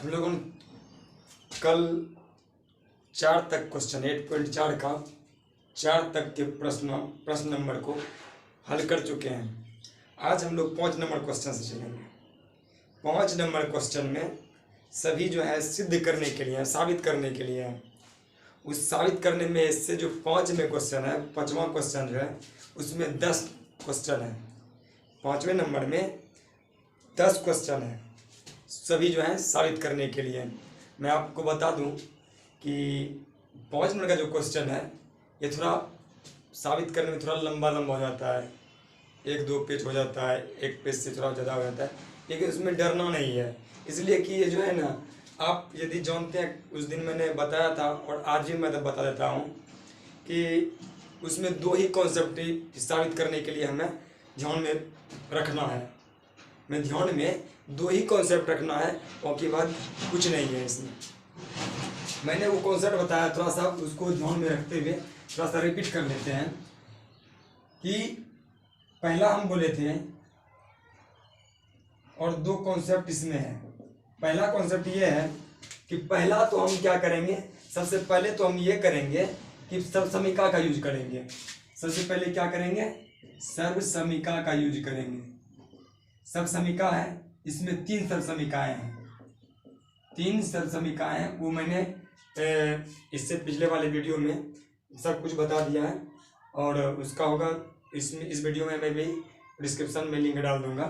हम लोगों ने कल 4 तक क्वेश्चन 8.4 का 4 तक के प्रश्न नंबर को हल कर चुके हैं। आज हम लोग 5 नंबर क्वेश्चन से चलेंगे। 5 नंबर क्वेश्चन में सभी जो है सिद्ध करने के लिए, साबित करने के लिए है। उस साबित करने में इससे जो 5 में क्वेश्चन है, 5वां क्वेश्चन जो है उसमें 10 क्वेश्चन है। 5वें नंबर में 10 क्वेश्चन है, सभी जो है साबित करने के लिए। मैं आपको बता दूं कि 5 नंबर का जो क्वेश्चन है ये थोड़ा साबित करने में थोड़ा लंबा हो जाता है, 1-2 पेज हो जाता है, 1 पेज से थोड़ा ज़्यादा हो जाता है, लेकिन उसमें डरना नहीं है। इसलिए कि ये जो है ना, आप यदि जानते हैं, उस दिन मैंने बताया था और आज भी मैं बता देता हूँ कि उसमें 2 ही कॉन्सेप्ट साबित करने के लिए हमें ध्यान में रखना है। मैं ध्यान में 2 ही कॉन्सेप्ट रखना है, बाकी बात कुछ नहीं है इसमें। मैंने वो कॉन्सेप्ट बताया, थोड़ा सा उसको ध्यान में रखते हुए थोड़ा सा रिपीट कर लेते हैं कि पहला हम बोले थे और 2 कॉन्सेप्ट इसमें है। पहला कॉन्सेप्ट ये है कि पहला तो हम क्या करेंगे, सबसे पहले तो हम ये करेंगे कि सर्वसमीका का यूज करेंगे। सबसे पहले क्या करेंगे, सर्वसमीका का यूज करेंगे। सर्वसमीका है, इसमें 3 सर्वसमीकाएं हैं। 3 सर्वसमीकाएं हैं, वो मैंने इससे पिछले वाले वीडियो में सब कुछ बता दिया है और उसका होगा इस वीडियो में मैं भी डिस्क्रिप्शन में लिंक डाल दूंगा।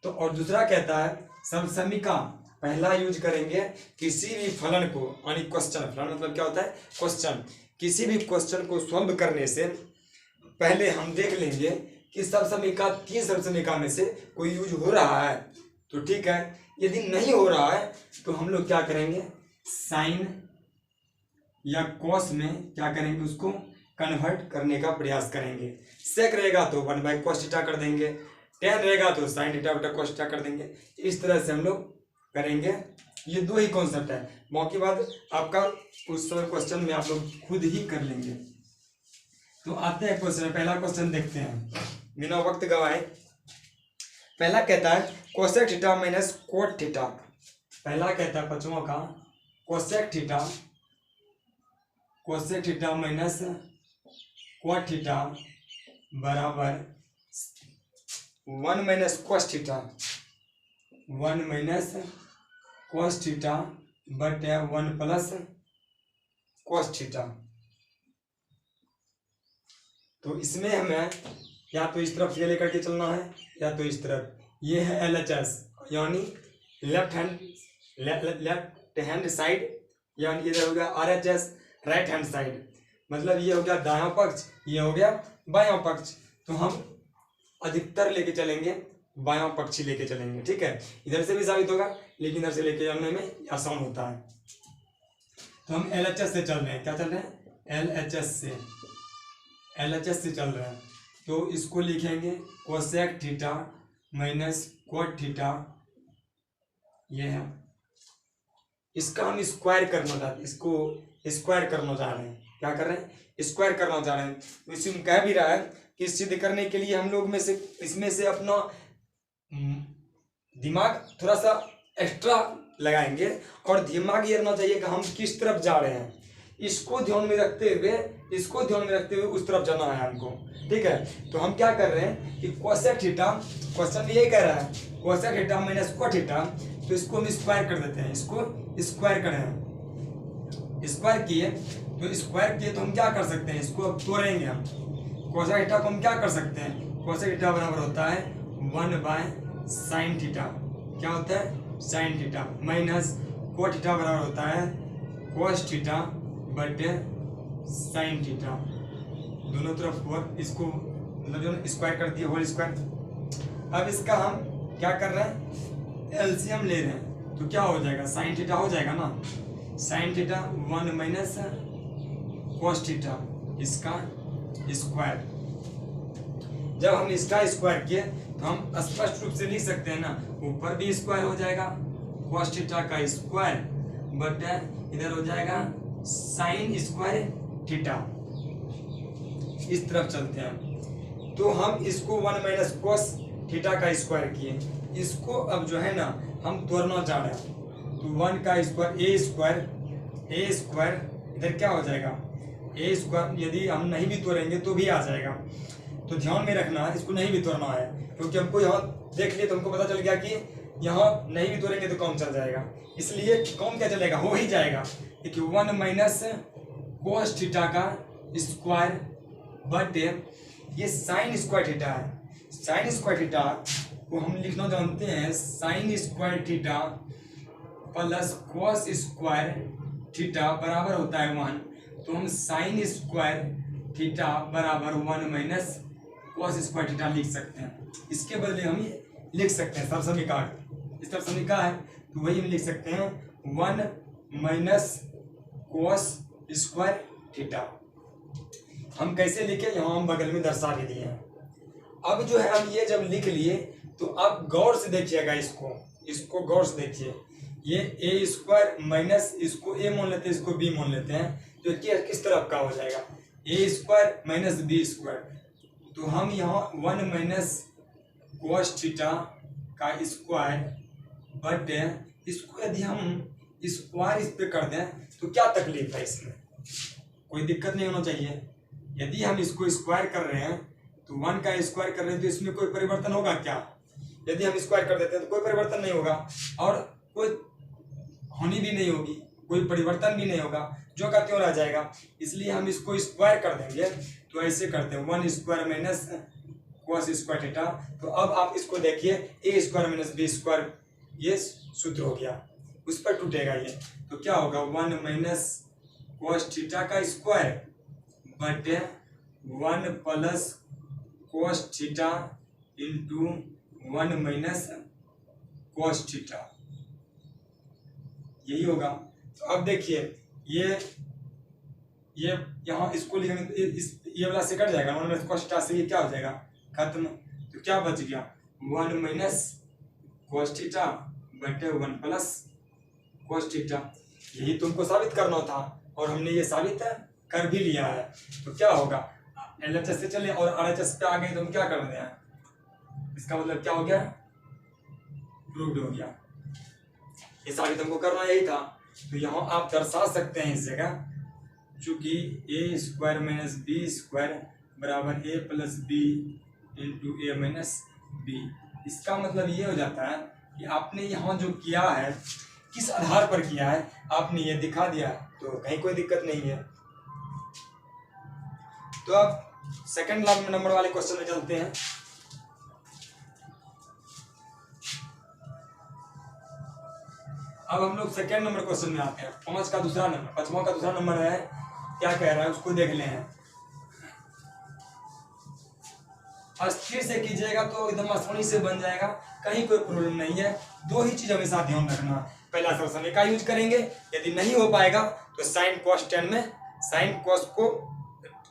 तो और दूसरा कहता है सर्वसमीका पहला यूज करेंगे किसी भी फलन को, यानी क्वेश्चन, फलन मतलब क्या होता है, क्वेश्चन। किसी भी क्वेश्चन को सॉल्व करने से पहले हम देख लेंगे कि सर्वसमीका 3 सर्वसमीका में से कोई यूज हो रहा है तो ठीक है, यदि नहीं हो रहा है तो हम लोग क्या करेंगे, साइन या कॉस में क्या करेंगे, उसको कन्वर्ट करने का प्रयास करेंगे। सेक रहेगा तो 1/cos थीटा कर देंगे, tan रहेगा तो sin थीटा बटा cos थीटा कर देंगे। इस तरह से हम लोग करेंगे। ये 2 ही कॉन्सेप्ट है, बाकी बात आपका उस समय क्वेश्चन में आप लोग खुद ही कर लेंगे। तो आते हैं क्वेश्चन, पहला क्वेश्चन देखते हैं बिना वक्त गवाए। पहला कहता है cosec theta minus cot theta. पहला कहता है 5वां का cosec theta minus cot theta बराबर 1 minus cos theta, 1 minus cos theta बटे 1 प्लस cos थीटा। तो इसमें हमें या तो इस तरफ ये लेकर के चलना है या तो इस तरफ। ये है LHS यानी लेफ्ट हैंड साइड, यानी इधर हो गया RHS राइट हैंड साइड। मतलब ये हो गया दायां पक्ष, ये हो गया बायां पक्ष। तो हम अधिकतर लेके चलेंगे बायां पक्ष ही लेके चलेंगे, ठीक है। इधर से भी साबित होगा लेकिन इधर से लेके जाने में आसान होता है। तो हम LHS से चल रहे हैं, क्या चल रहे हैं, LHS से चल रहे हैं। तो इसको लिखेंगे cosec theta minus cot theta, ये है। इसका हम स्क्वायर करना चाहते हैं, इसको स्क्वायर करना चाह रहे हैं। क्या कर रहे हैं, स्क्वायर करना चाह रहे हैं। तो इसमें कह भी रहा है कि सिद्ध करने के लिए हम लोग में से इसमें से अपना दिमाग थोड़ा सा एक्स्ट्रा लगाएंगे और दिमाग ये रहना चाहिए कि हम किस तरफ जा रहे हैं। इसको ध्यान में रखते हुए उस तरफ जाना है हमको, ठीक है। तो हम क्या कर रहे हैं कि कोसेक थीटा, क्वेश्चन ये कह रहा है cosec theta minus cot theta, तो इसको हम स्क्वायर कर देते हैं। इसको स्क्वायर करें, स्क्वायर किए तो हम क्या कर सकते हैं, इसको अब तोड़ेंगे हम। कोसेक थीटा को हम क्या कर सकते हैं, कोसेक थीटा बराबर होता है 1/sin थीटा, क्या होता है, sin theta, minus cot theta बराबर होता है cos थीटा बटे sin थीटा। दोनों तरफ और इसको मतलब जो स्क्वायर कर दिया, होल स्क्वायर। अब इसका हम क्या कर रहे हैं, एलसीएम ले रहे हैं। तो क्या हो जाएगा, sin थीटा हो जाएगा ना, sin theta 1 minus cos theta, इसका स्क्वायर। जब हम इसका स्क्वायर किए तो हम स्पष्ट रूप से लिख सकते हैं ना, ऊपर भी स्क्वायर हो जाएगा cos थीटा का स्क्वायर बटे इधर हो जाएगा sin स्क्वायर थीटा। इस तरफ चलते हैं तो हम इसको 1 माइनस cos थीटा का स्क्वायर किए, इसको अब जो है ना हम तोड़ना चाह रहे हैं। तो 1 का स्क्वायर ए स्क्वायर इधर क्या हो जाएगा ए स्क्वायर, यदि हम नहीं भी तोड़ेंगे तो भी आ जाएगा। तो ध्यान में रखना है, इसको नहीं भी तोड़ना है, क्योंकि हमको यहाँ देख लिए तो हमको पता चल गया कि यहाँ नहीं भी तोड़ेंगे तो कौन चल जाएगा, इसलिए कौन क्या चलेगा, हो ही जाएगा। देखिए 1 माइनस कोस थीटा का स्क्वायर बटे ये साइन स्क्वायर थीटा है। साइन स्क्वायर थीटा को हम लिखना जानते हैं, sine square theta plus cos square theta बराबर होता है 1। तो हम साइन स्क्वायर थीटा बराबर 1 माइनस कोस स्क्वायर थीटा लिख सकते हैं। इसके बदले हम ये लिख सकते हैं सब समीकरण, इस तरफ समीकरण है तो वही हम लिख सकते हैं 1 माइनस कोस स्क्वायर थीटा। हम कैसे लिखे, यहाँ हम बगल में दर्शा भी दिए हैं। अब जो है हम ये जब लिख लिए तो अब गौर से देखिएगा, इसको गौर से देखिए। ये ए स्क्वायर माइनस इसको ए मान लेते हैं, इसको बी मान लेते हैं, तो किस तरफ का हो जाएगा ए स्क्वायर माइनस बी स्क्वायर। तो हम यहाँ 1 माइनस कोस थीटा का स्क्वायर बटे इसको यदि हम स्क्वायर इस पे कर दें तो क्या तकलीफ है, इसमें कोई दिक्कत नहीं होना चाहिए। यदि हम इसको स्क्वायर कर रहे हैं तो 1 का स्क्वायर कर रहे हैं तो इसमें कोई परिवर्तन होगा क्या? यदि हम स्क्वायर कर देते हैं तो कोई परिवर्तन नहीं होगा और कोई हानि भी नहीं होगी, कोई परिवर्तन भी नहीं होगा, जो का त्यों रह जाएगा। इसलिए हम इसको स्क्वायर कर देंगे, तो ऐसे करते हैं 1 square minus cos square theta. तो अब आप इसको देखिए, ए स्क्वायर माइनस बी स्क्वायर ये सूत्र हो गया, उस पर टूटेगा ये, तो क्या होगा 1 माइनस कोस थीटा का स्क्वायर बटे 1 plus cos theta into 1 minus cos theta, यही होगा। तो अब देखिए ये यहाँ इसको लिखेंगे ये वाला से कट जाएगा, 1 माइनस कोस थीटा से ये क्या हो जाएगा खत्म। तो क्या बच गया 1 माइनस कोस थीटा बटे 1 प्लस कोस थीटा। यही तुमको साबित करना था और हमने ये साबित कर भी लिया है। तो क्या होगा LHS से चले और RHS पे आ गए तो हम क्या कर रहे हैं, इसका मतलब क्या हो गया, प्रूव्ड हो गया। ये साबित हमको करना यही था। तो यहाँ आप दर्शा सकते हैं इस जगह, चूंकि ए स्क्वायर माइनस बी स्क्वायर बराबर ए प्लस बी इंटू ए माइनस बी। इसका मतलब ये हो जाता है कि आपने यहाँ जो किया है किस आधार पर किया है, आपने ये दिखा दिया, तो कहीं कोई दिक्कत नहीं है। तो अब सेकंड नंबर वाले क्वेश्चन में चलते हैं। अब हम लोग सेकंड नंबर क्वेश्चन में आते हैं, 5 का दूसरा नंबर, 5वां का दूसरा नंबर है, क्या कह रहा है उसको देख ले हैं। अस्थिर से कीजिएगा तो एकदम आसानी से बन जाएगा, कहीं कोई प्रॉब्लम नहीं है। दो ही चीज हमेशा ध्यान रखना, पहला सब समय का यूज करेंगे, यदि नहीं हो पाएगा तो साइन कॉस टेन में साइन कॉस को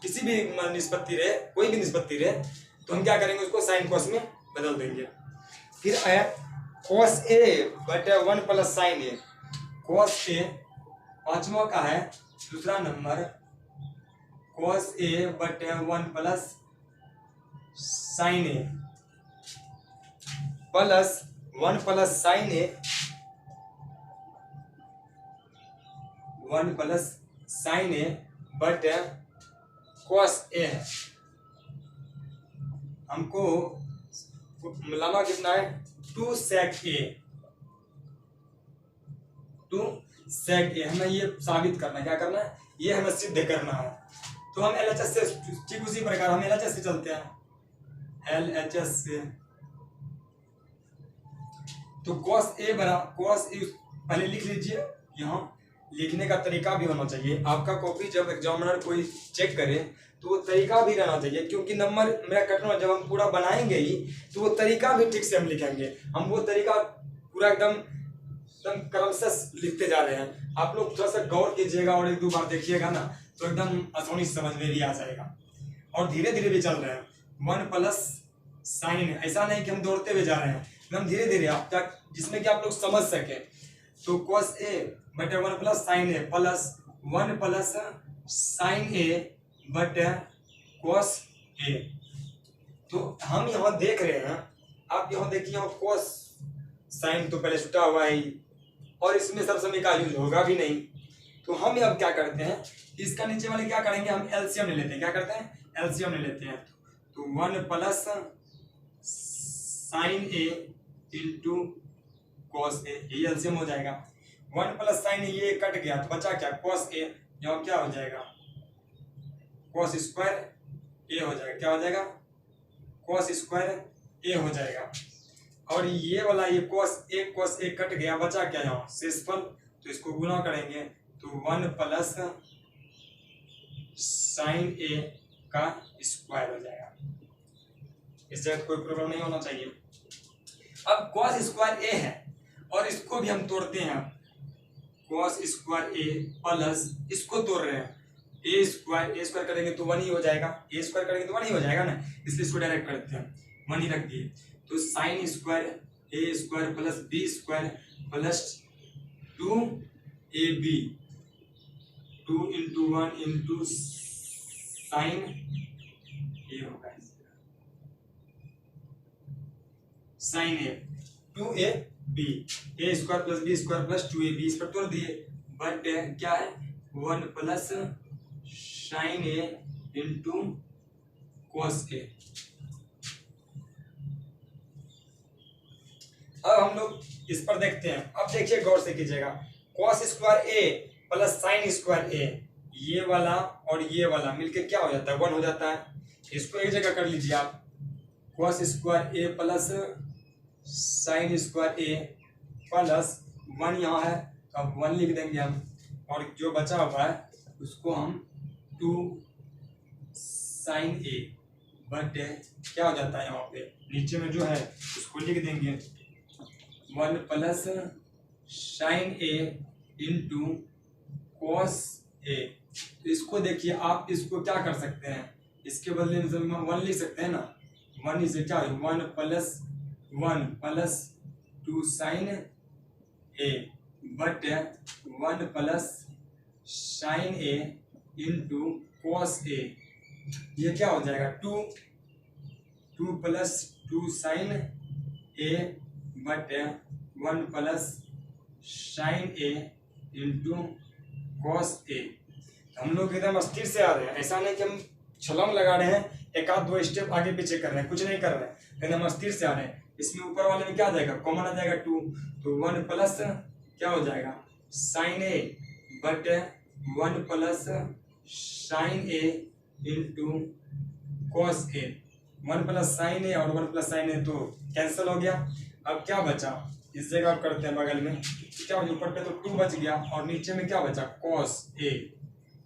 किसी भी निष्पत्ति रहे, कोई भी निष्पत्ति रहे, तो हम क्या करेंगे उसको साइन कॉस में बदल देंगे। फिर आया कॉस ए बटे 1 plus sine A. Cos A 5वां का है दूसरा नंबर, कॉस ए बटे 1 प्लस साइन ए प्लस 1 प्लस साइन ए 1 प्लस साइन ए बटे कॉस ए। हमको लाना कितना है 2 सेक ए, 2 सेक ए। हमें ये साबित करना है, क्या करना है, ये हमें सिद्ध करना है। तो हम LHS से ठीक उसी प्रकार हम LHS से चलते हैं, LHS से। तो cos ए पहले लिख लीजिए, यहाँ लिखने का तरीका भी होना चाहिए। आपका कॉपी जब एग्जामिनर कोई चेक करे तो वो तरीका भी रहना चाहिए, क्योंकि नंबर मेरा कटना जब हम पूरा बनाएंगे ही तो वो तरीका भी ठीक से हम लिखेंगे। हम वो तरीका पूरा एकदम क्रमशः लिखते जा रहे हैं। आप लोग थोड़ा सा गौर कीजिएगा और 1-2 बार देखिएगा ना, तो एकदम आसानी से समझ में भी आ जाएगा। और धीरे धीरे भी चल रहे हैं, 1 प्लस साइन, ऐसा नहीं कि हम दौड़ते हुए जा रहे हैं, एकदम धीरे धीरे आप तक, जिसमें कि आप लोग समझ सके। तो cos ए बटे 1 प्लस साइन ए प्लस 1 प्लस साइन ए बटे cos ए। तो हम यहाँ देख रहे हैं, आप यहाँ देखिए, यहाँ cos साइन तो पहले छुटा हुआ है, और इसमें सब समय का यूज होगा भी नहीं। तो हम अब क्या करते हैं, इसका नीचे वाले क्या करेंगे, हम एलसीएम ले लेते हैं। क्या करते हैं, एलसीएम ले लेते हैं। तो 1 plus sine A into cos A, ये एलसीएम हो जाएगा। 1 प्लस साइन ये कट गया तो बचा क्या, कॉस ए, जो क्या हो जाएगा कॉस स्क्वायर ए हो जाएगा। क्या हो जाएगा, कॉस स्क्वायर ए हो जाएगा। और ये वाला ये कॉस ए कट गया, बचा क्या यहाँ शेषफल, तो इसको गुना करेंगे तो 1 प्लस साइन ए का स्क्वायर हो जाएगा। इस जगह कोई प्रॉब्लम नहीं होना चाहिए। अब कॉस स्क्वायर ए है और इसको भी हम तोड़ते हैं। कॉस स्क्वायर ए प्लस इसको तोड़ रहे हैं, ए स्क्वायर करेंगे तो 1 ही हो जाएगा, ए स्क्वायर करेंगे तो 1 ही हो जाएगा ना, इसलिए इसको डायरेक्ट करते हैं, 1 ही रख दिए। तो sine square A square plus B square plus 2ab, 2 into 1 into sine A होगा, sine A 2ab, A square plus B square plus 2ab, इस पर तोड़ दिए। बट क्या है 1 plus sine A into cos A. अब हम लोग इस पर देखते हैं। अब देखिए गौर से कीजिएगा, कॉस स्क्वायर ए प्लस साइन स्क्वायर ए, ये वाला और ये वाला मिलके क्या हो जाता है, 1 हो जाता है। इसको एक जगह कर लीजिए आप, कॉस स्क्वायर ए प्लस साइन स्क्वायर ए प्लस 1 यहाँ है तो अब 1 लिख देंगे हम, और जो बचा हुआ है उसको हम 2 साइन ए, बट क्या हो जाता है यहाँ पे नीचे में जो है उसको लिख देंगे 1 plus sine A into cos ए। तो इसको देखिए आप, इसको क्या कर सकते हैं, इसके बदले में 1 लिख सकते हैं ना, 1 इसे क्या है 1 plus 2 sine A, but 1 plus sine A into cos A, ये क्या हो जाएगा 2 plus 2 sine A but 1 plus sine A into cos A. हम लोग एकदम स्थिर से आ रहे हैं, ऐसा नहीं कि हम छलांग लगा रहे हैं, एक आध 2 स्टेप आगे पीछे कर रहे हैं, कुछ नहीं कर रहे हैं, एकदम स्थिर से आ रहे हैं। इसमें ऊपर वाले में क्या आ जाएगा, कॉमन आ जाएगा 2, तो 1 प्लस क्या हो जाएगा sine A but 1 plus sine A into cos A. 1 plus sine A और 1 प्लस साइन ए तो कैंसिल हो गया। अब क्या बचा, इस जगह आप करते हैं बगल में, क्या बचा, ऊपर पे तो 2 बच गया और नीचे में क्या बचा कॉस ए।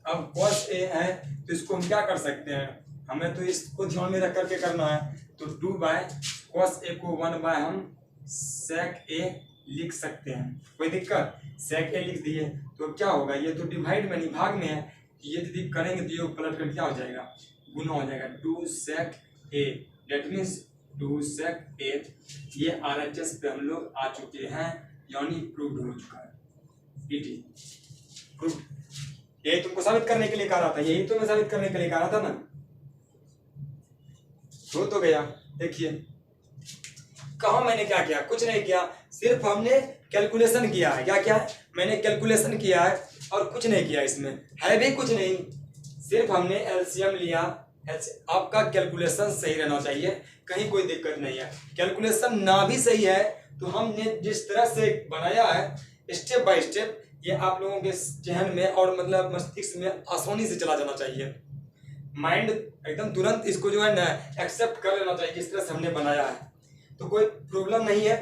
अब कॉस ए है तो इसको हम क्या कर सकते हैं, हमें तो इसको ध्यान में रख करके करना है, तो 2 बाय कॉस ए को 1 बाय हम सेक ए लिख सकते हैं। कोई दिक्कत, सेक ए लिख दिए तो क्या होगा, ये तो डिवाइड में नहीं भाग में है, ये यदि करेंगे तो ये पलट कर क्या हो जाएगा, गुना हो जाएगा 2 सेक ए, डेट मीन्स 2 सेक ए। ये RHS पे हम लोग आ चुके हैं, यानी प्रूव्ड हो चुका है, पीटी प्रूव्ड। यही तुमको साबित करने के लिए कहा रहा था, यही तो मैं साबित करने के लिए कहा रहा था ना, हो तो गया। देखिए कहा मैंने क्या किया, कुछ नहीं किया, सिर्फ हमने कैलकुलेशन किया है। क्या किया है, मैंने कैलकुलेशन किया है और कुछ नहीं किया, इसमें है भी कुछ नहीं, सिर्फ हमने एलसीएम लिया। आपका कैलकुलेशन सही रहना चाहिए, कहीं कोई दिक्कत नहीं है। कैलकुलेशन ना भी सही है तो हमने जिस तरह से बनाया है स्टेप बाय स्टेप, ये आप लोगों के जहन में और मतलब मस्तिष्क में आसानी से चला जाना चाहिए। माइंड एकदम तुरंत इसको जो है ना एक्सेप्ट कर लेना चाहिए, किस तरह से हमने बनाया है, तो कोई प्रॉब्लम नहीं है।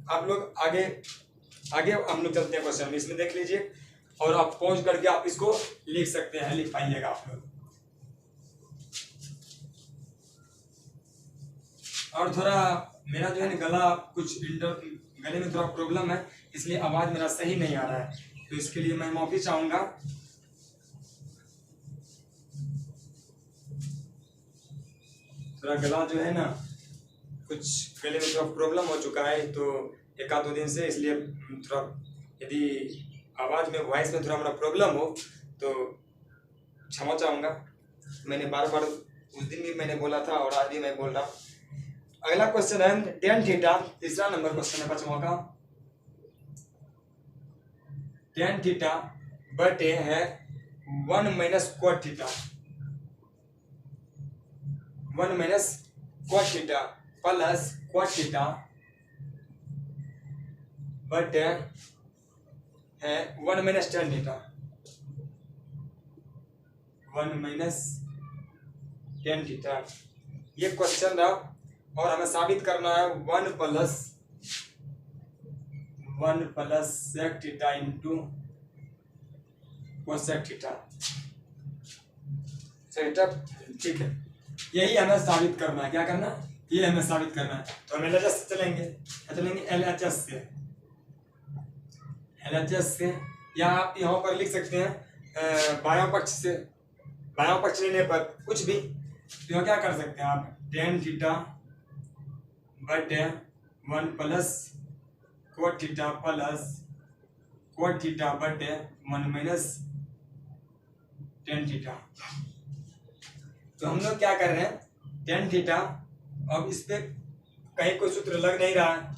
आप लोग आगे हम लोग चलते हैं क्वेश्चन में, इसमें देख लीजिए और आप पहुंच करके आप इसको लिख सकते हैं, लिख पाइएगा आप लोग। और थोड़ा मेरा जो है ना गला कुछ गले में थोड़ा प्रॉब्लम है, इसलिए आवाज मेरा सही नहीं आ रहा है, तो इसके लिए मैं माफी चाहूंगा। थोड़ा गला जो है ना कुछ गले में थोड़ा प्रॉब्लम हो चुका है, तो 1-2 दिन से, इसलिए थोड़ा यदि आवाज में वॉइस में थोड़ा मेरा प्रॉब्लम हो तो क्षमा चाहूंगा। मैंने बार बार उस दिन भी मैंने बोला था और आज भी मैं बोल रहा हूँ। अगला क्वेश्चन है tan थीटा, तीसरा नंबर क्वेश्चन है 5वां का। टेन थीटा बटे है 1 minus cot theta, 1 minus cot theta plus cot theta बटे है 1 minus tan theta, 1 minus tan theta. ये क्वेश्चन रहा और हमें साबित करना है 1 plus sec theta into cosec theta. ठीक है, यही हमें साबित करना है। क्या करना? ये हमें साबित करना है। तो हम LHS से चलेंगे, LHS से, या आप यहाँ पर लिख सकते हैं बायां पक्ष से, बायां पक्ष लेने पर कुछ भी, तो क्या कर सकते हैं आप, टेन थीटा बटे 1 plus cot theta plus cot theta बटे 1 माइनस टेन थीटा। तो हम लोग क्या कर रहे हैं, टेन थीटा, अब इस पे कहीं कोई सूत्र लग नहीं रहा है,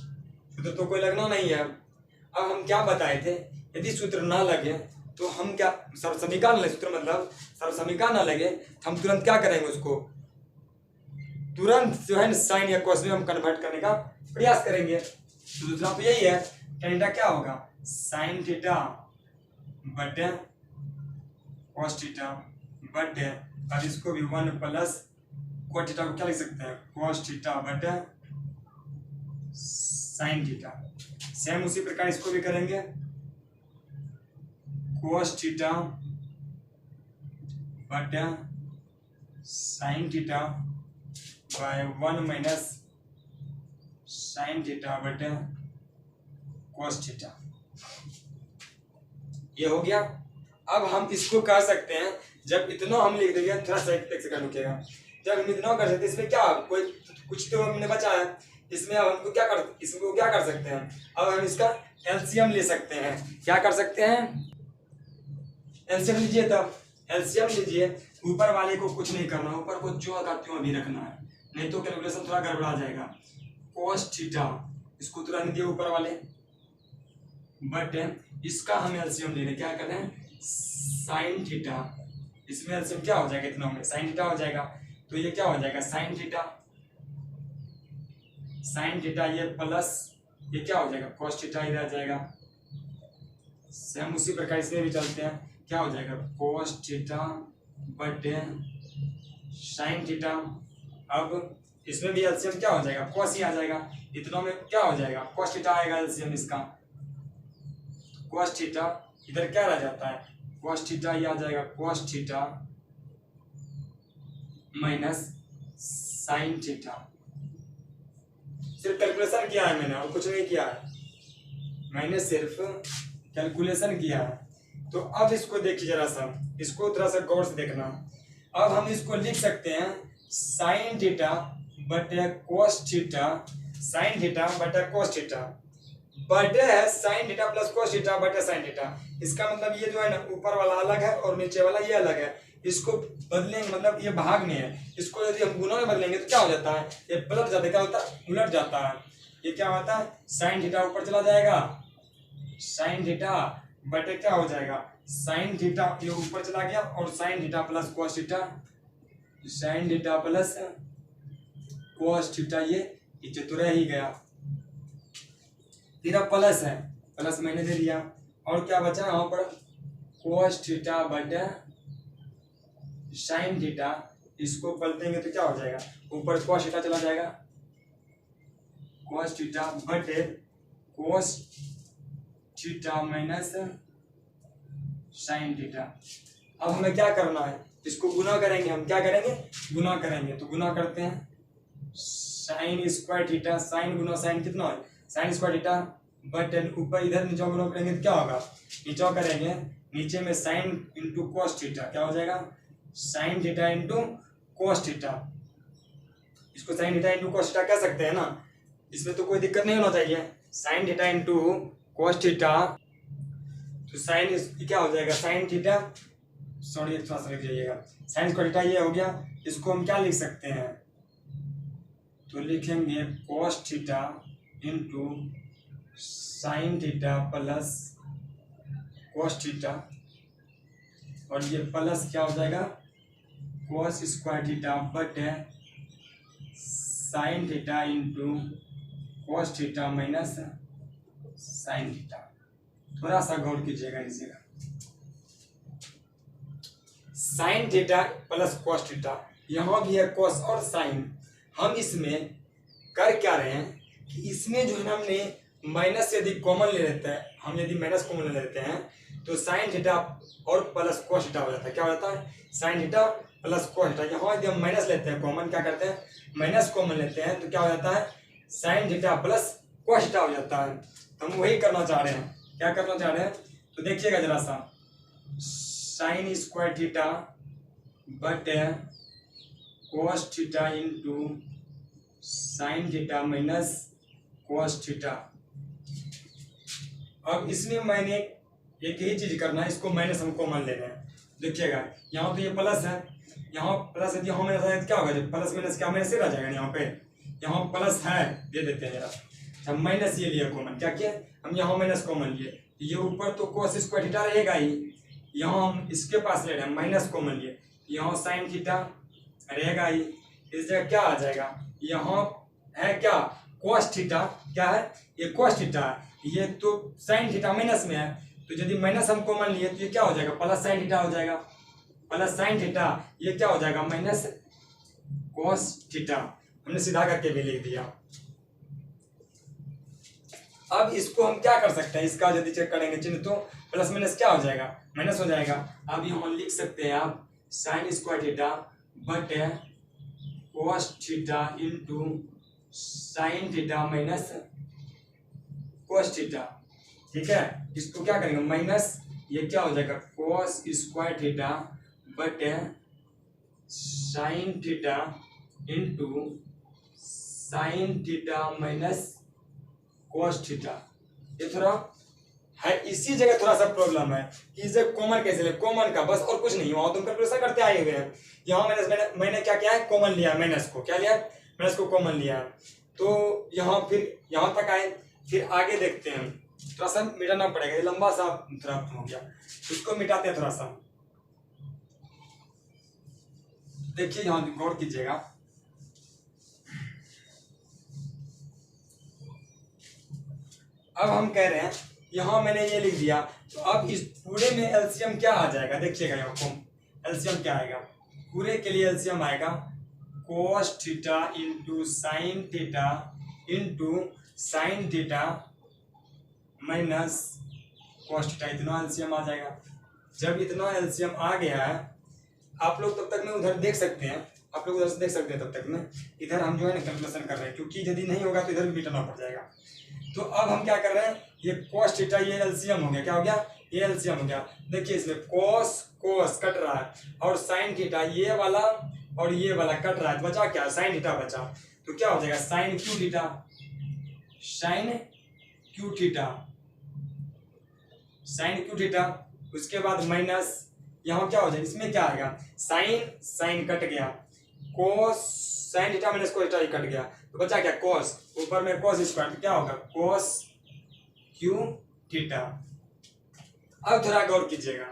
सूत्र तो कोई लगना नहीं है। अब हम क्या बताए थे, यदि सूत्र ना लगे तो हम क्या, सर्वसमीकरण ना लगे, सूत्र मतलब सर्वसमीकरण ना लगे तो हम तुरंत क्या करेंगे, उसको तुरंत जो है साइन या कॉस में हम कन्वर्ट करने का प्रयास करेंगे। तो दूसरा तो यही है, टेन थीटा क्या होगा, साइन थीटा बटे कॉस थीटा बटे, अब इसको भी 1 प्लस कोट थीटा को क्या लिख सकते हैं, कॉस थीटा बटे साइन थीटा। सेम उसी प्रकार इसको भी करेंगे, कॉस थीटा बटे sine theta by 1 minus sine theta बटे कॉस थीटा। ये हो गया। अब हम इसको कर सकते हैं, जब इतना हम लिख देंगे, थोड़ा सा एक सेकंड रुकिएगा, जब हम इतना कर सकते हैं, इसमें क्या कोई कुछ तो हमने बचा है, इसमें अब हमको इसको क्या कर सकते हैं, अब हम इसका एलसीएम ले सकते हैं। क्या कर सकते हैं, एलसीएम लीजिए। तब एलसीएम लीजिए, ऊपर वाले को कुछ नहीं करना, ऊपर को जो का त्यों अभी रखना है, नहीं तो कैलकुलेशन थोड़ा गड़बड़ा जाएगा। कॉस थीटा इसको तो रहने दिए ऊपर वाले, बट इसका हम एलसीएम ले रहे, क्या कर रहे हैं, साइन थीटा, इसमें एलसीएम क्या हो जाएगा, इतना में साइन थीटा हो जाएगा, तो ये क्या हो जाएगा, साइन थीटा ये प्लस ये क्या हो जाएगा, कॉस थीटा ही रह जाएगा। सेम उसी प्रकार इसमें भी चलते हैं, क्या हो जाएगा, कॉस थीटा बटे साइन थीटा। अब इसमें भी एलसीएम क्या हो जाएगा, कॉस ही आ जाएगा, इतनों में क्या हो जाएगा, कॉस थीटा आएगा एलसीएम इसका, कॉस थीटा इधर क्या रह जाता है, कॉस थीटा ये आ जाएगा, cos theta minus sine theta. सिर्फ कैलकुलेशन किया है मैंने और कुछ नहीं किया है, मैंने सिर्फ कैलकुलेशन किया है। तो अब इसको देखिए जरा सा, इसको थोड़ा सा गौर से देखना। अब हम इसको लिख सकते हैं साइन थीटा बटे कोस थीटा, साइन थीटा बटे कोस थीटा बटे है sign theta plus cos theta बटे साइन थीटा। इसका मतलब ये जो है ना, ऊपर वाला अलग है और नीचे वाला ये अलग है, इसको बदलेंगे, मतलब ये भाग में है, इसको यदि हम गुणा में बदलेंगे तो क्या हो जाता है, ये पलट जाता है, क्या होता है, उलट जाता है। ये क्या होता है, साइन थीटा ऊपर चला जाएगा, साइन थीटा बटे क्या हो जाएगा, साइन थीटा ये ऊपर चला गया, और sign theta plus cos theta, sign theta plus cos theta ये चतुरा ही गया, तेरा प्लस है, प्लस मैंने दे दिया, और क्या बचा यहाँ पर, कोस थीटा बटे साइन थीटा, इसको पलटेंगे तो क्या हो जाएगा, ऊपर कोस थीटा चला जाएगा, कोस थीटा बटे cos theta minus sine theta. अब हमें क्या करना है, इसको गुना करेंगे, हम क्या करेंगे, गुना करेंगे। तो गुना करते हैं, साइन स्क्वायर थीटा, साइन गुना साइन कितना है, साइन स्क्वायर थीटा बटे ऊपर इधर नीचे गुना करेंगे तो क्या होगा, नीचे करेंगे, नीचे में साइन इंटू कोस थीटा क्या हो जाएगा, sine theta into cos theta. इसको sine theta into cos theta कह सकते हैं ना, इसमें तो कोई दिक्कत नहीं होना चाहिए। Sign theta into cos theta, तो साइन क्या हो जाएगा, साइन थीटा, सॉरी थोड़ा सा लिख जाइएगा, साइन स्क्वायर थीटा ये हो गया। इसको हम क्या लिख सकते हैं, तो लिखेंगे कोस theta into sine theta plus cos theta और ये प्लस क्या हो जाएगा cos स्क्वायर थीटा बटे sign theta into cos theta minus sine theta. थोड़ा सा गौर कीजिएगा इस जगह, sign theta plus cos theta, यहाँ भी है cos और साइन। हम इसमें कर क्या रहे हैं कि इसमें जो है ना हमने माइनस यदि कॉमन ले लेते हैं, हम यदि माइनस कॉमन ले लेते हैं तो साइन थीटा और प्लस cos थीटा हो जाता है। क्या हो जाता है sign theta plus cos theta. यहाँ यदि हम माइनस लेते हैं कॉमन, क्या करते हैं माइनस कॉमन लेते हैं तो क्या हो जाता है sign theta plus cos theta हो जाता है। हम वही करना चाह रहे हैं। क्या करना चाह रहे हैं तो देखिएगा जरा सा, साइन स्क्वायर थीटा बटे cos theta into sine theta minus cos theta. अब इसमें मैंने एक ही चीज करना है, इसको माइनस हम कॉमन ले रहे हैं। देखिएगा यहाँ तो ये प्लस है, यहाँ प्लस है, यहाँ माइनस है, क्या होगा जब प्लस माइनस क्या माइनस ही रह जाएगा। यहाँ पे यहाँ प्लस है दे देते हैं जरा, हम माइनस ये लिए कॉमन, क्या किया हम यहाँ माइनस कॉमन लिए, ये ऊपर तो cos स्क्वायर थीटा रहेगा ही, यहाँ हम इसके पास ले रहे हैं माइनस कॉमन लिए, यहाँ साइन थीटा रहेगा ही। इस जगह क्या आ जाएगा, यहाँ है क्या cos थीटा, क्या है ये cos थीटा है, ये तो साइन थीटा माइनस में है, तो यदि माइनस हम कॉमन लिए तो ये क्या हो जाएगा प्लस साइन थीटा हो जाएगा, प्लस साइन थीटा, ये क्या हो जाएगा माइनस cos थीटा। हमने सीधा करके भी लिख दिया। अब इसको हम क्या कर सकते हैं, इसका यदि चेक करेंगे चिन्ह तो प्लस माइनस क्या हो जाएगा माइनस हो जाएगा। अब यहाँ लिख सकते हैं आप साइन स्क्वायर थीटा बटे cos theta into sine theta minus cos theta. ठीक है, इसको क्या करेंगे माइनस, ये क्या हो जाएगा cos स्क्वायर थीटा बटे sign theta into sine theta minus cos theta. ये थोड़ा है, इसी जगह थोड़ा सा प्रॉब्लम है कि इसे कॉमन कैसे ले, कॉमन का बस और कुछ नहीं, वहां तुम कैलकुलेशन करते आए हुए हैं। यहाँ मैंने क्या किया है कॉमन लिया, माइनस को क्या लिया माइनस को कॉमन लिया है। तो यहाँ फिर यहाँ तक आए, फिर आगे देखते हैं, थोड़ा सा मिटाना पड़ेगा, ये लंबा सा थोड़ा हो गया, इसको मिटाते हैं थोड़ा सा। देखिए यहाँ गौर कीजिएगा, अब हम कह रहे हैं यहाँ मैंने ये लिख दिया, तो अब इस पूरे में एलसीएम क्या आ जाएगा, देखिएगा यहाँ एलसीएम क्या आएगा, पूरे के लिए एलसीएम आएगा cos theta into sine theta into sine theta minus cos theta, इतना एलसीएम आ जाएगा। जब इतना एलसीएम आ गया है, आप लोग तब तक में उधर देख सकते हैं, आप लोग उधर से देख सकते हैं, तब तक में इधर हम जो है ना कैलकुलेशन कर रहे हैं, क्योंकि यदि नहीं होगा तो इधर भी मिटाना पड़ जाएगा। तो अब हम क्या कर रहे हैं, ये cos थीटा ये एलसीएम हो गया, क्या हो गया ये एलसीएम हो गया। देखिए इसमें cos कट रहा है और साइन थीटा ये वाला और ये वाला कट रहा है, बचा क्या साइन थीटा बचा, तो क्या हो जाएगा sine cube theta, sine cube theta, sine cube theta. उसके बाद माइनस यहाँ क्या हो जाएगा, इसमें क्या आएगा साइन, साइन कट गया, cos sign theta minus cos theta cut गया, तो बचा क्या cos, ऊपर में cos स्क्वायर, तो क्या होगा cos क्यू थीटा। अब थोड़ा गौर कीजिएगा,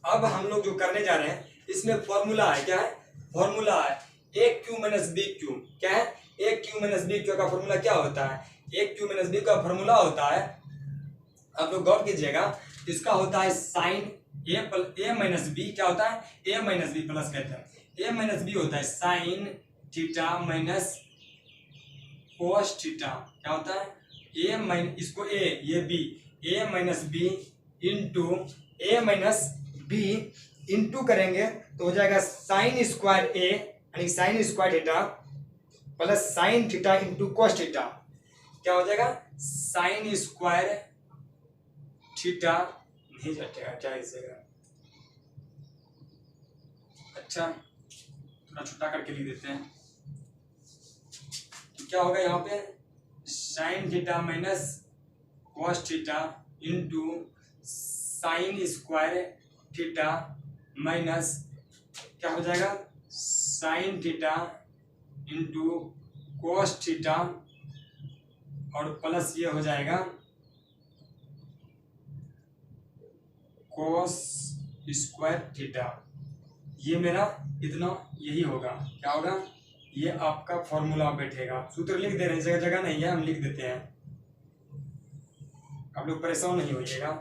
अब हम लोग जो करने जा रहे हैं इसमें फॉर्मूला है, क्या है फॉर्मूला है ए क्यू माइनस बी क्यू, क्या है ए क्यू माइनस बी क्यू का फॉर्मूला क्या होता है, ए क्यू माइनस बी का फॉर्मूला होता है, आप लोग गौर कीजिएगा, इसका होता है साइन ए माइनस बी, क्या होता है ए माइनस बी प्लस कहते हैं, ए माइनस बी होता है sign theta minus cos theta, क्या होता है ए माइनस, इसको ए ये बी, ए माइनस बी इंटू ए माइनस बी इंटू करेंगे तो हो जाएगा साइन स्क्वायर ए यानी sine square theta plus sign theta into cos theta, क्या हो जाएगा साइन स्क्वायर थीटा, नहीं हटेगा क्या इसेगा, अच्छा थोड़ा छोटा करके लिख देते हैं, तो क्या होगा यहाँ पे sign theta minus cos theta into sine square theta minus क्या हो जाएगा sine theta into cos theta और प्लस ये हो जाएगा कोस स्क्वायर थीटा, ये मेरा इतना यही होगा, क्या होगा, ये आपका फॉर्मूला बैठेगा। सूत्र लिख दे रहे हैं, जगह जगह नहीं है, हम लिख देते हैं, आप लोग परेशान नहीं होइएगा।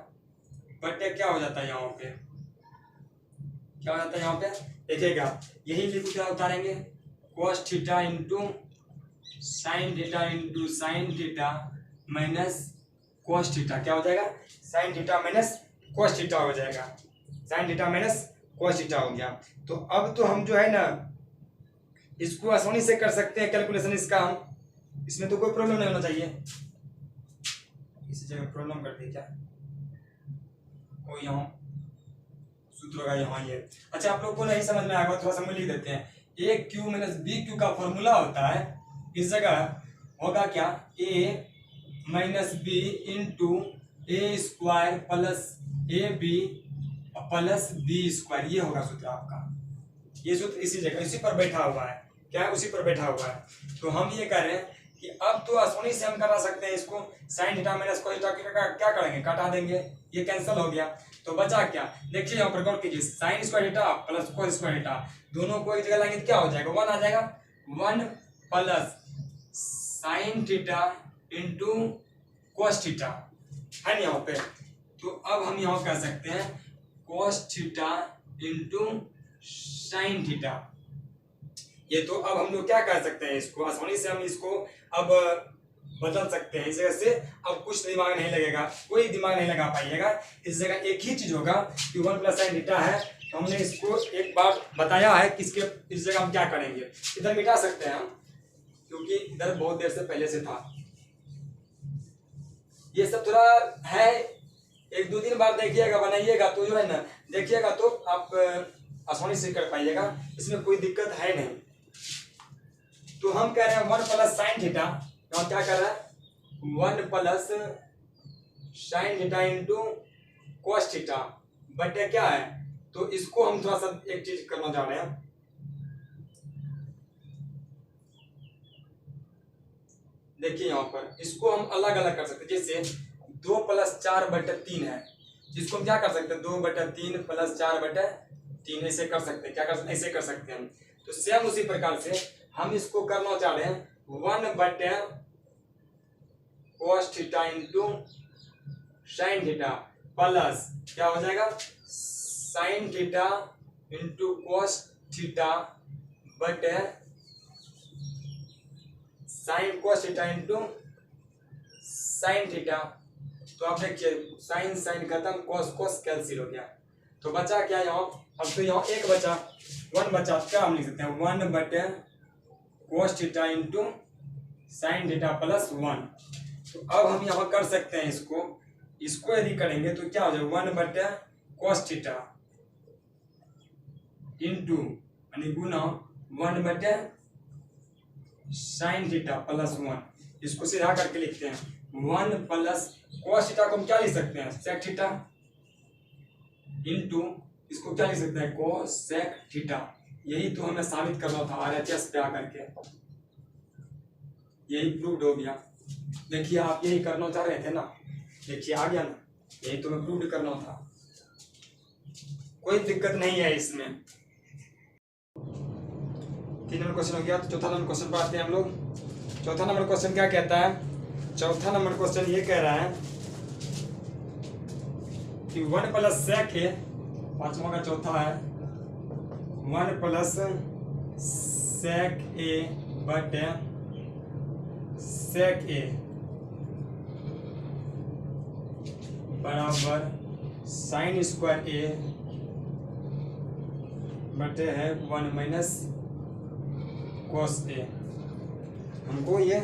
बट क्या हो जाता है यहाँ पे, क्या हो जाता है यहाँ पे, देखिएगा, यही लिख क्या उतारेंगे, cos theta into sine theta minus cos theta, क्या हो जाएगा, sine theta minus cos theta हो जाएगा, sine theta minus cos theta हो गया। तो अब तो हम जो है ना इसको आसानी से कर सकते हैं कैलकुलेशन इसका, हम इसमें तो कोई प्रॉब्लम नहीं होना चाहिए। इसी जगह प्रॉब्लम कर दी क्या, ओ यहाँ सूत्र होगा यहाँ ये। अच्छा, आप लोग को नहीं समझ में आएगा, थोड़ा सा लिख देते हैं, A cube minus B cube का फॉर्मूला होता है, इस जगह होगा क्या, A minus B into A square plus A B plus B square, ये होगा सूत्र आपका। ये सूत्र इसी जगह इसी पर बैठा हुआ है, क्या है, उसी पर बैठा हुआ है। तो हम ये कह रहे हैं कि अब तो आसानी से हम करा सकते हैं इसको, sine theta minus cos theta क्या करेंगे, काटा देंगे, ये कैंसिल हो गया। तो बचा क्या, देखिए यहाँ पर गौर कीजिए, sine square theta plus cos square theta दोनों को एक जगह लाएंगे तो क्या हो जाएगा, 1 आ जाएगा, 1 plus sign theta into cos theta है ना यहाँ पे। तो अब हम यहाँ कह सकते हैं कोस थीटा इंटू साइन थीटा, ये तो अब हम लोग क्या कर सकते हैं, इसको आसानी से हम इसको अब बदल सकते हैं इस जगह से। अब कुछ दिमाग नहीं लगेगा, कोई दिमाग नहीं लगा पाइएगा, इस जगह एक ही चीज होगा कि 1 प्लस साइन थीटा है, तो हमने इसको एक बार बताया है कि इसके इस जगह हम क्या करेंगे, इधर मिटा सकते हैं हम, क्योंकि इधर बहुत देर से पहले से था। ये सब थोड़ा है, 1-2 दिन बाद देखिएगा, बनाइएगा तो जो है ना, देखिएगा तो आप आसानी से कर पाइएगा, इसमें कोई दिक्कत है नहीं। तो हम कह रहे हैं 1 प्लस साइन थीटा, तो क्या कर रहा है, 1 plus sign theta into cos theta बटे क्या है, तो इसको हम थोड़ा सा एक चीज करना चाह रहे हैं, देखिए यहाँ पर इसको हम अलग अलग कर सकते हैं, जैसे 2 प्लस 4 बटे 3 है, जिसको हम क्या कर सकते हैं, 2 बटे 3 प्लस 4 बटे 3 ऐसे कर सकते हैं, क्या कर सकते हैं, ऐसे कर सकते हैं। तो सेम उसी प्रकार से हम इसको करना चाह रहे हैं, 1 बटे cos theta into sine theta plus क्या हो जाएगा, sine theta into cos theta बटे sine cos theta into sine theta. तो आप देखिए साइन साइन खत्म, कोस कोस कैंसिल हो गया, तो बचा क्या यहाँ, अब तो यहाँ एक बचा, 1 बचा, क्या हम लिख सकते हैं, 1 बटे cos theta into sine theta plus 1। तो अब हम यहाँ कर सकते हैं इसको यदि करेंगे तो क्या हो जाएगा, 1 बटे कोस थीटा इंटू यानी गुना 1 बटे साइन थीटा प्लस 1, इसको सीधा करके लिखते हैं, 1 प्लस कोस थीटा को हम क्या लिख सकते हैं, सेक थीटा इंटू इसको क्या लिख सकते हैं, कोस सेक थीटा। यही तो हमें साबित करना था RHS पे आकर के, यही प्रूव्ड हो गया। देखिए आप यही करना चाह रहे थे ना, देखिए आ गया ना, यही तो मैं प्रूव्ड करना था, कोई दिक्कत नहीं है इसमें। 3 नंबर क्वेश्चन हो गया, तो चौथा नंबर क्वेश्चन पढ़ते हैं हम लोग। चौथा नंबर क्वेश्चन क्या कहता है, चौथा नंबर क्वेश्चन ये कह रहा है कि 1 प्लस सेक ए, 5वां का चौथा है, 1 प्लस सेक ए बटे सेक ए बराबर साइन स्क्वायर ए बटे है 1 माइनस कोस ए। हमको ये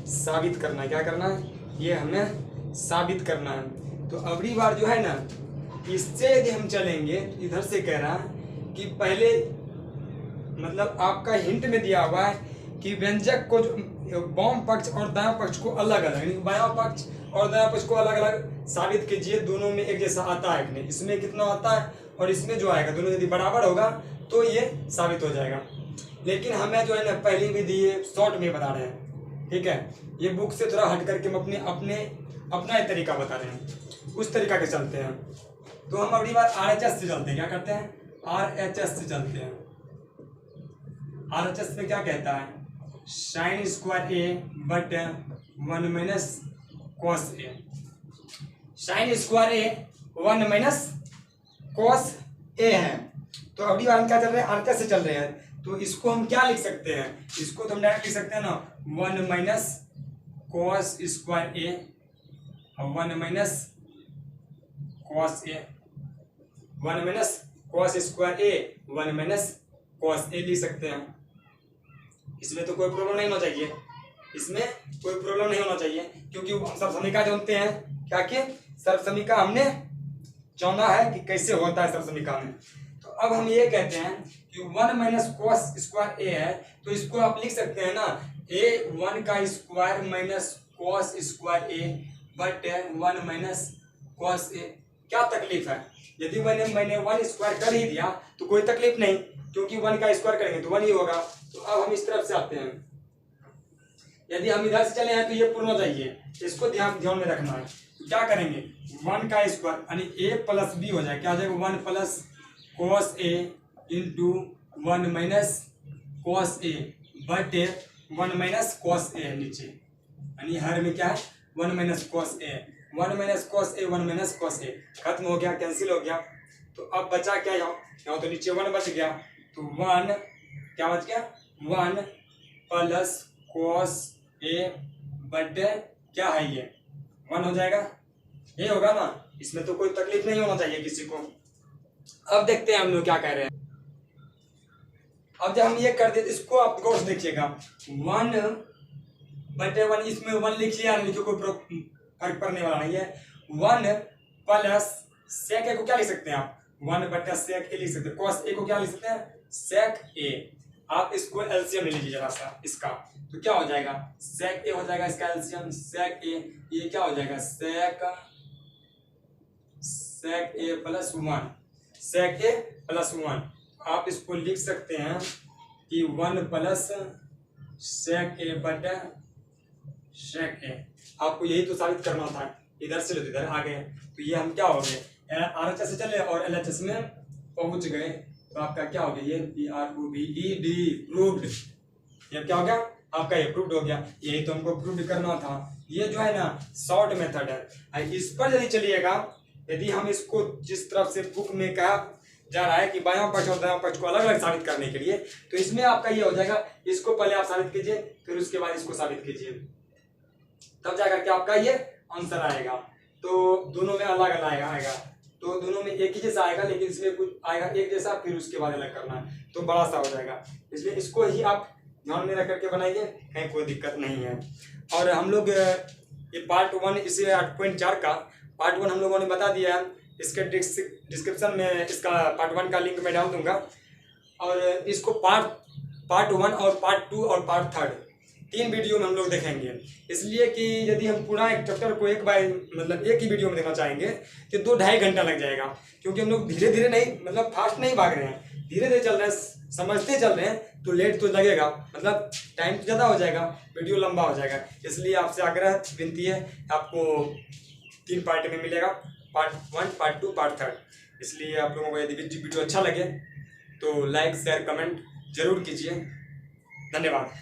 साबित करना है, क्या करना है, ये हमें साबित करना है। तो अगली बार जो है ना, इससे यदि हम चलेंगे, इधर से कह रहा है कि पहले मतलब आपका हिंट में दिया हुआ है कि व्यंजक को जो बाम पक्ष और दायां पक्ष को अलग अलग, यानी बायां पक्ष और दायां पक्ष को अलग अलग साबित कीजिए, दोनों में एक जैसा आता है कि नहीं, इसमें कितना आता है और इसमें जो आएगा दोनों यदि बराबर होगा तो ये साबित हो जाएगा। लेकिन हमें जो है ना पहले भी दिए शॉर्ट में बता रहे हैं, ठीक है, ये बुक से थोड़ा हट करके हम अपना एक तरीका बता रहे हैं, उस तरीका के चलते हैं। तो हम अगली बार RHS से चलते हैं। क्या करते हैं? RHS से चलते हैं। RHS में क्या कहता है? Sine square A but 1 minus cos A. Sine square A 1 minus cos A है। तो अगली बार हम क्या चल रहे हैं? RHS से चल रहे हैं। तो इसको हम क्या लिख सकते हैं? इसको तो हम डायरेक्ट लिख सकते हैं ना, 1 minus cos square A, 1 minus cos A, 1 minus cos square A, 1 minus cos ए लिख सकते हैं। इसमें तो कोई प्रॉब्लम नहीं होना चाहिए, इसमें कोई प्रॉब्लम नहीं होना चाहिए, क्योंकि हम सर्वसमीका जानते हैं। क्या कि सर्वसमीका हमने जाना है कि कैसे होता है सर्वसमीका में। तो अब हम ये कहते हैं कि 1 माइनस कॉस स्क्वायर ए है, तो इसको आप लिख सकते हैं ना, ए 1 का square minus cos square A but 1 minus cos A. क्या तकलीफ है? यदि मैंने 1 स्क्वायर कर ही दिया तो कोई तकलीफ नहीं, क्योंकि 1 का स्क्वायर करेंगे तो 1 ही होगा। तो अब हम इस तरफ से आते हैं। यदि हम इधर से चले हैं तो ये पूर्ण हो जाइए, इसको ध्यान में रखना है। तो क्या करेंगे? 1 का स्क्वायर यानी ए प्लस बी हो जाए। क्या हो जाएगा? 1 plus cos A into 1 minus cos A but 1 minus cos A नीचे, यानी हर में क्या है? 1 minus cos A, 1 minus cos A, 1 minus cos A खत्म हो गया, कैंसिल हो गया। तो अब बचा क्या? यहाँ तो नीचे 1 बच गया, तो 1 क्या बच गया? 1 प्लस कॉस ए बट क्या है ये? 1 हो जाएगा, ये होगा ना। इसमें तो कोई तकलीफ नहीं होना चाहिए किसी को। अब देखते हैं हम लोग क्या कह रहे हैं। अब जब हम ये कर देते, इसको आप गौर से देखिएगा, 1 बटे 1, इसमें 1 लिख लिया, लिखिए, कोई फर्क पड़ने वाला नहीं है। 1 प्लस सेक ए को क्या लिख सकते हैं आप? 1 बटा सेक ए लिख सकते हैं। कॉस ए को क्या लिख सकते हैं? सेक ए। आप इसको एलसीएम ले लीजिए जरा सा इसका, तो क्या हो जाएगा? सेक ए हो जाएगा इसका एलसीएम, सेक ए। ये क्या हो जाएगा? सेक ए प्लस 1, सेक ए प्लस 1। आप इसको लिख सकते हैं कि 1 प्लस सेक ए बटा सेक ए। आपको यही तो साबित करना था। इधर से लो इधर आ गए, तो ये हम क्या हो गए? RHS से चले और LHS में पहुंच गए। तो आपका क्या हो गया? ये PROVED प्रूव्ड। ये क्या हो गया? आपका ये प्रूव्ड हो गया। यही तो हमको प्रूव करना था। ये जो है ना शॉर्ट मेथड है। इस पर यदि चलिएगा, यदि हम इसको जिस तरफ से बुक में कहा जा रहा है कि बायां पक्ष और दायां पक्ष को अलग अलग साबित करने के लिए, तो इसमें आपका ये हो जाएगा, इसको पहले आप साबित कीजिए, फिर उसके बाद इसको साबित कीजिए, तब जाकर के आपका ये आंसर आएगा। तो दोनों में अलग अलग आएगा, तो दोनों में एक ही जैसा आएगा, लेकिन इसमें कुछ आएगा एक जैसा, फिर उसके बाद अलग करना है, तो बड़ा सा हो जाएगा। इसलिए इसको ही आप ध्यान में रख करके बनाइए, कहीं कोई दिक्कत नहीं है। और हम लोग ये पार्ट 1, इसे 8.4 का पार्ट 1 हम लोगों ने बता दिया है। इसके डिस्क्रिप्शन में इसका पार्ट 1 का लिंक मैं डाल दूंगा। और इसको पार्ट 1 और पार्ट 2 और पार्ट 3 3 वीडियो में हम लोग देखेंगे। इसलिए कि यदि हम पूरा एक चैप्टर को एक ही वीडियो में देखना चाहेंगे तो 2-2.5 घंटा लग जाएगा, क्योंकि हम लोग धीरे धीरे नहीं, मतलब फास्ट नहीं भाग रहे हैं, धीरे धीरे चल रहे हैं, समझते चल रहे हैं, तो लेट तो लगेगा, मतलब टाइम तो ज़्यादा हो जाएगा, वीडियो लंबा हो जाएगा। इसलिए आपसे आग्रह विनती है, आपको 3 पार्ट में मिलेगा, पार्ट 1, पार्ट 2, पार्ट 3। इसलिए आप लोगों को यदि वीडियो अच्छा लगे तो लाइक, शेयर, कमेंट जरूर कीजिए। धन्यवाद।